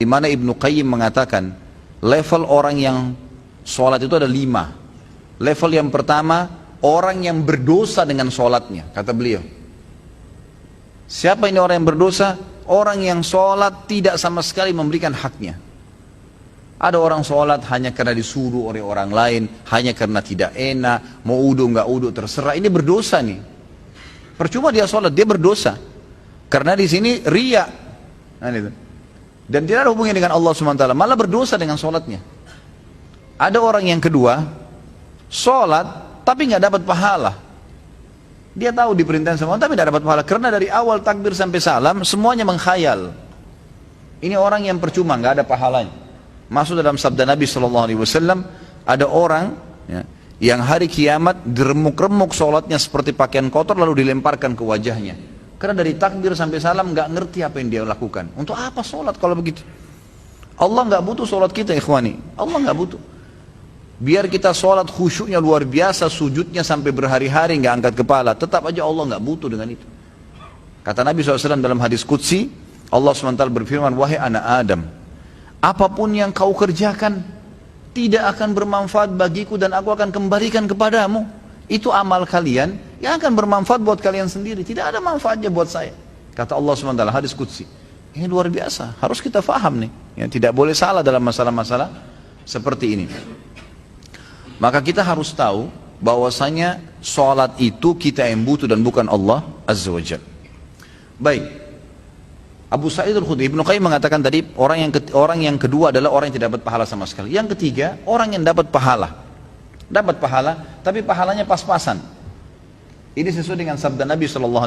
Di mana Ibnu Qayyim mengatakan level orang yang sholat itu ada 5. Level yang pertama, orang yang berdosa dengan sholatnya, kata beliau. Siapa ini orang yang berdosa? Orang yang sholat tidak sama sekali memberikan haknya. Ada orang sholat hanya karena disuruh oleh orang lain, hanya karena tidak enak, mau udu nggak udu terserah. Ini berdosa nih. Percuma dia sholat, dia berdosa. Karena di sini riya. Nah, itu. Dan tidak ada hubungannya dengan Allah SWT, malah berdosa dengan sholatnya. Ada orang yang kedua, sholat tapi nggak dapat pahala. Dia tahu diperintahkan sama Allah tapi tidak dapat pahala, karena dari awal takbir sampai salam semuanya menghayal. Ini orang yang percuma, nggak ada pahalanya. Masuk dalam sabda Nabi SAW, ada orang ya, yang hari kiamat diremuk-remuk sholatnya seperti pakaian kotor lalu dilemparkan ke wajahnya. Karena dari takbir sampai salam nggak ngerti apa yang dia lakukan. Untuk apa sholat kalau begitu? Allah nggak butuh sholat kita, ikhwani. Allah nggak butuh. Biar kita sholat khusyuknya luar biasa, sujudnya sampai berhari-hari nggak angkat kepala, tetap aja Allah nggak butuh dengan itu. Kata Nabi SAW dalam hadis Qudsi, Allah SWT berfirman, wahai anak Adam, apapun yang kau kerjakan tidak akan bermanfaat bagiku dan aku akan kembalikan kepadamu. Itu amal kalian yang akan bermanfaat buat kalian sendiri, tidak ada manfaatnya buat saya. Kata Allah SWT, hadis Qudsi. Ini luar biasa, harus kita faham nih. Ya, tidak boleh salah dalam masalah-masalah seperti ini. Maka kita harus tahu bahwasanya sholat itu kita yang butuh dan bukan Allah Azza wa Jalla. Baik, Abu Sa'id Al-Khudri, Ibnu Qayyim mengatakan tadi orang yang kedua adalah orang yang tidak dapat pahala sama sekali. Yang ketiga, orang yang dapat pahala. Dapat pahala, tapi pahalanya pas-pasan. Ini sesuai dengan sabda Nabi SAW.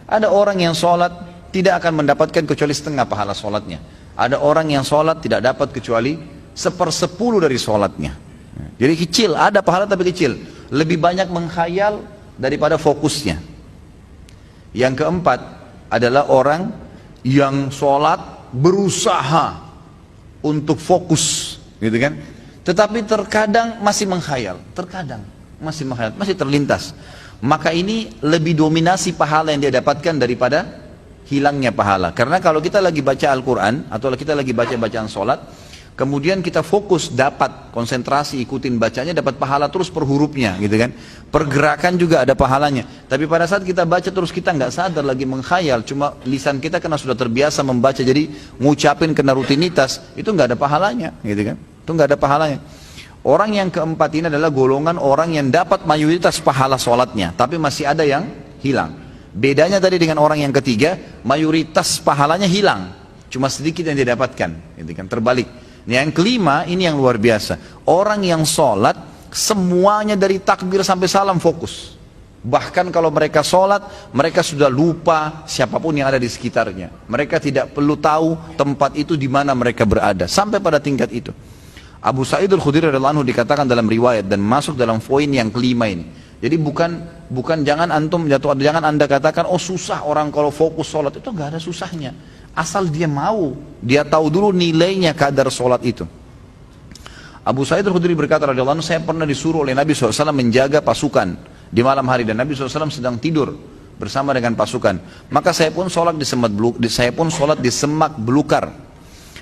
Ada orang yang sholat tidak akan mendapatkan kecuali setengah pahala sholatnya. Ada orang yang sholat tidak dapat kecuali 1/10 dari sholatnya. Jadi kecil, ada pahala tapi kecil. Lebih banyak menghayal daripada fokusnya. Yang keempat adalah orang yang sholat berusaha untuk fokus, gitu kan? Tetapi terkadang masih menghayal, masih terlintas. Maka ini lebih dominasi pahala yang dia dapatkan daripada hilangnya pahala. Karena kalau kita lagi baca Al-Quran atau kita lagi baca bacaan sholat, kemudian kita fokus, dapat konsentrasi, ikutin bacanya, dapat pahala terus per hurufnya, gitu kan? Pergerakan juga ada pahalanya. Tapi pada saat kita baca terus kita nggak sadar lagi menghayal, cuma lisan kita karena sudah terbiasa membaca, jadi ngucapin kena rutinitas, itu nggak ada pahalanya, gitu kan? Itu nggak ada pahalanya. Orang yang keempat ini adalah golongan orang yang dapat mayoritas pahala sholatnya, tapi masih ada yang hilang. Bedanya tadi dengan orang yang ketiga, mayoritas pahalanya hilang, cuma sedikit yang didapatkan, gitu kan? Terbalik. Yang kelima, ini yang luar biasa. Orang yang sholat, semuanya dari takbir sampai salam fokus. Bahkan kalau mereka sholat, mereka sudah lupa siapapun yang ada di sekitarnya. Mereka tidak perlu tahu tempat itu di mana mereka berada. Sampai pada tingkat itu. Abu Sa'id Al-Khudri radhiyallahu anhu dikatakan dalam riwayat dan masuk dalam poin yang kelima ini. Jadi bukan jangan jangan anda katakan, oh susah orang kalau fokus sholat. Itu nggak ada susahnya. Asal dia mau, dia tahu dulu nilainya kadar sholat itu. Abu Sa'id Al-Khudri berkata radhiyallahu anhu, saya pernah disuruh oleh Nabi SAW menjaga pasukan di malam hari dan Nabi SAW sedang tidur bersama dengan pasukan. Maka saya pun sholat di semak belukar.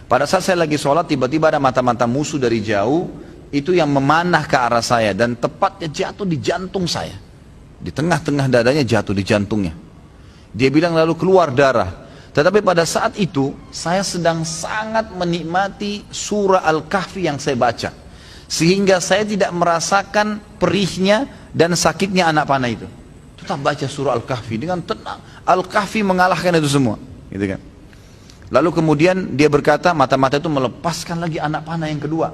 Pada saat saya lagi sholat, tiba-tiba ada mata-mata musuh dari jauh itu yang memanah ke arah saya dan tepatnya jatuh di jantung saya. Di tengah-tengah dadanya jatuh di jantungnya. Dia bilang lalu keluar darah. Tetapi pada saat itu saya sedang sangat menikmati surah Al-Kahfi yang saya baca, sehingga saya tidak merasakan perihnya dan sakitnya anak panah itu. Tetap baca surah Al-Kahfi dengan tenang. Al-Kahfi mengalahkan itu semua, gitu kan? Lalu kemudian dia berkata, mata-mata itu melepaskan lagi anak panah yang kedua.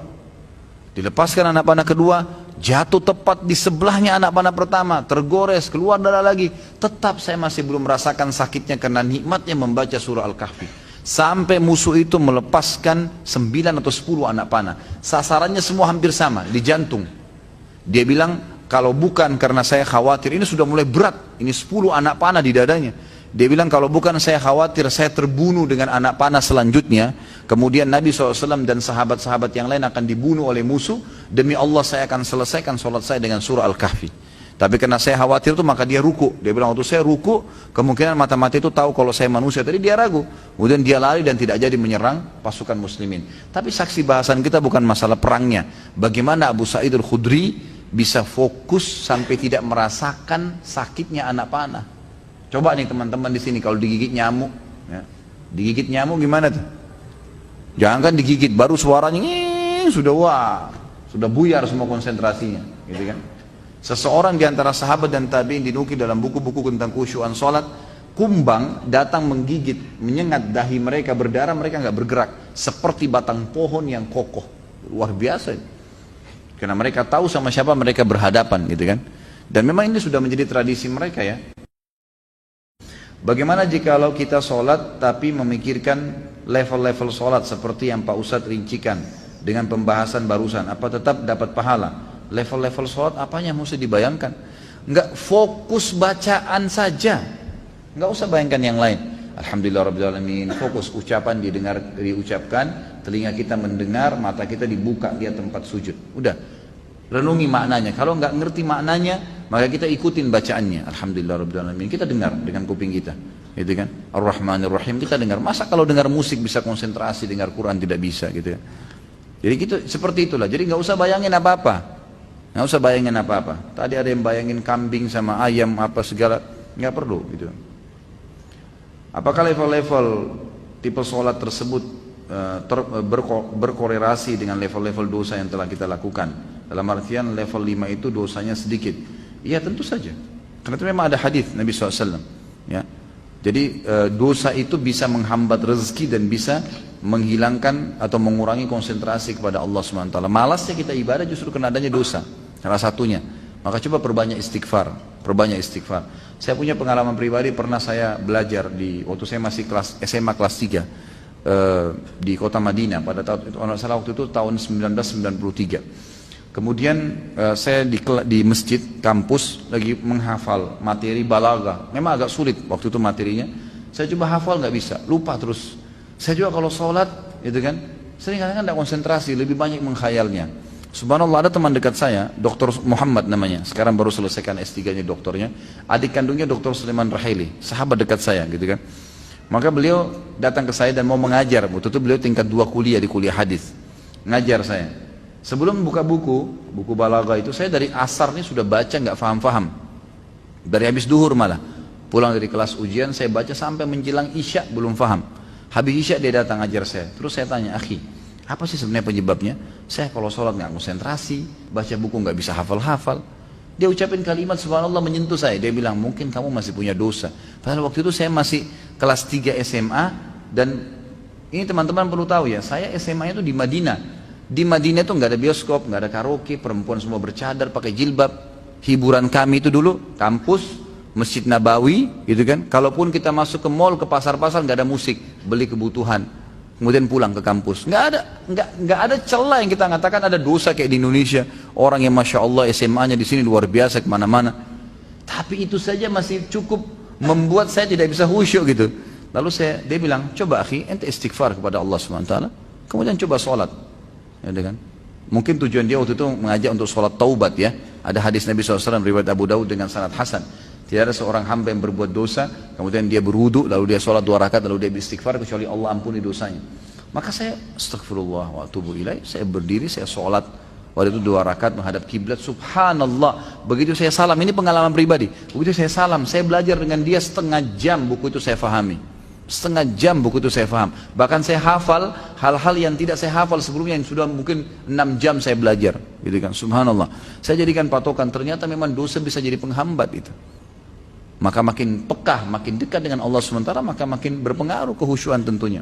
Dilepaskan anak panah kedua, jatuh tepat di sebelahnya anak panah pertama, tergores, keluar darah lagi. Tetap saya masih belum merasakan sakitnya karena nikmatnya membaca surah Al-Kahfi. Sampai musuh itu melepaskan 9 atau 10 anak panah. Sasarannya semua hampir sama, di jantung. Dia bilang, kalau bukan karena saya khawatir, ini sudah mulai berat, ini 10 anak panah di dadanya. Dia bilang kalau bukan saya khawatir saya terbunuh dengan anak panah selanjutnya, kemudian Nabi SAW dan sahabat-sahabat yang lain akan dibunuh oleh musuh, demi Allah saya akan selesaikan sholat saya dengan surah Al-Kahfi. Tapi karena saya khawatir tuh maka dia ruku. Dia bilang waktu saya ruku, kemungkinan mata-mata itu tahu kalau saya manusia. Tadi dia ragu. Kemudian dia lari dan tidak jadi menyerang pasukan muslimin. Tapi saksi bahasan kita bukan masalah perangnya. Bagaimana Abu Sa'id al-Khudri bisa fokus sampai tidak merasakan sakitnya anak panah. Coba nih teman-teman di sini kalau digigit nyamuk, ya. Digigit nyamuk gimana tuh? Jangan kan digigit, baru suaranya sudah buyar semua konsentrasinya, gitu kan? Seseorang di antara sahabat dan tabi'in dinukil dalam buku-buku tentang khusyuan sholat, kumbang datang menggigit, menyengat dahi mereka, berdarah, mereka nggak bergerak, seperti batang pohon yang kokoh. Luar biasa. Karena mereka tahu sama siapa mereka berhadapan, gitu kan? Dan memang ini sudah menjadi tradisi mereka ya. Bagaimana jikalau kita sholat tapi memikirkan level-level sholat seperti yang Pak Ustadz rincikan dengan pembahasan barusan, apa tetap dapat pahala? Level-level sholat apanya mesti dibayangkan? Enggak, fokus bacaan saja, enggak usah bayangkan yang lain. Alhamdulillahirrahmanirrahim, fokus ucapan diucapkan, telinga kita mendengar, mata kita dibuka lihat tempat sujud. Udah, renungi maknanya. Kalau enggak ngerti maknanya, maka kita ikutin bacaannya. Alhamdulillahirrahmanirrahim, kita dengar dengan kuping kita, gitu kan? Ar-Rahmanir-Rahim kita dengar. Masa kalau dengar musik bisa konsentrasi, dengar Quran tidak bisa, gitu ya? Jadi gitu, seperti itulah. Jadi nggak usah bayangin apa-apa. Nggak usah bayangin apa-apa. Tadi ada yang bayangin kambing sama ayam apa segala, nggak perlu gitu. Apakah level-level tipe sholat tersebut berkorelasi dengan level-level dosa yang telah kita lakukan? Dalam artian level 5 itu dosanya sedikit. Iya tentu saja. Karena itu memang ada hadis Nabi SAW. Ya. Jadi dosa itu bisa menghambat rezeki dan bisa menghilangkan atau mengurangi konsentrasi kepada Allah SWT. Malasnya kita ibadah justru karena adanya dosa, salah satunya. Maka coba perbanyak istighfar, Saya punya pengalaman pribadi, pernah saya belajar waktu saya masih SMA kelas 3 di kota Madinah pada waktu itu tahun 1993. Kemudian saya di masjid kampus lagi menghafal materi balaghah. Memang agak sulit waktu itu materinya. Saya coba hafal nggak bisa, lupa terus. Saya juga kalau sholat, gitu kan, sering kadang-kadang tidak konsentrasi, lebih banyak menghayalnya. Subhanallah, ada teman dekat saya, Dr. Muhammad namanya, sekarang baru selesaikan S3-nya doktornya, adik kandungnya Dr. Sulaiman Raheli, sahabat dekat saya, gitu kan. Maka beliau datang ke saya dan mau mengajar. Waktu itu beliau tingkat 2 kuliah di kuliah hadis, ngajar saya. Sebelum buka buku balaghah itu, saya dari asar ini sudah baca nggak faham-faham, dari habis duhur malah. Pulang dari kelas ujian saya baca sampai menjelang isya belum faham. Habis isya dia datang ajar saya. Terus saya tanya, akhi, apa sih sebenarnya penyebabnya? Saya kalau sholat nggak konsentrasi, baca buku nggak bisa hafal-hafal. Dia ucapin kalimat subhanallah menyentuh saya. Dia bilang, mungkin kamu masih punya dosa. Padahal waktu itu saya masih kelas 3 SMA. Dan ini teman-teman perlu tahu ya, saya SMA itu di Madinah. Di Madinah itu nggak ada bioskop, nggak ada karaoke, perempuan semua bercadar, pakai jilbab. Hiburan kami itu dulu kampus, Masjid Nabawi, gitu kan. Kalaupun kita masuk ke mall, ke pasar-pasar, nggak ada musik, beli kebutuhan, kemudian pulang ke kampus. Nggak ada celah yang kita mengatakan ada dosa kayak di Indonesia. Orang yang masya Allah SMA-nya di sini luar biasa kemana-mana. Tapi itu saja masih cukup membuat saya tidak bisa khusyuk gitu. Lalu dia bilang, coba akhi, ente istighfar kepada Allah SWT, kemudian coba sholat, ya kan. Mungkin tujuan dia waktu itu mengajak untuk sholat taubat ya. Ada hadis Nabi SAW riwayat Abu Daud dengan sanad hasan. Tidak ada seorang hamba yang berbuat dosa, kemudian dia berwudu, lalu dia sholat 2 rakaat, lalu dia beristighfar, kecuali Allah ampuni dosanya. Maka saya astagfirullah wa atubu ilaih, saya berdiri, saya sholat, waktu itu 2 rakaat menghadap kiblat, subhanallah. Begitu saya salam, ini pengalaman pribadi. Begitu saya salam, saya belajar dengan dia setengah jam, buku itu saya fahami. Setengah jam buku itu saya faham. Bahkan saya hafal hal-hal yang tidak saya hafal sebelumnya, yang sudah mungkin 6 jam saya belajar, gitu kan. Subhanallah. Saya jadikan patokan, ternyata memang dosa bisa jadi penghambat itu. Maka makin pekah, makin dekat dengan Allah SWT, maka makin berpengaruh kehusyuan tentunya.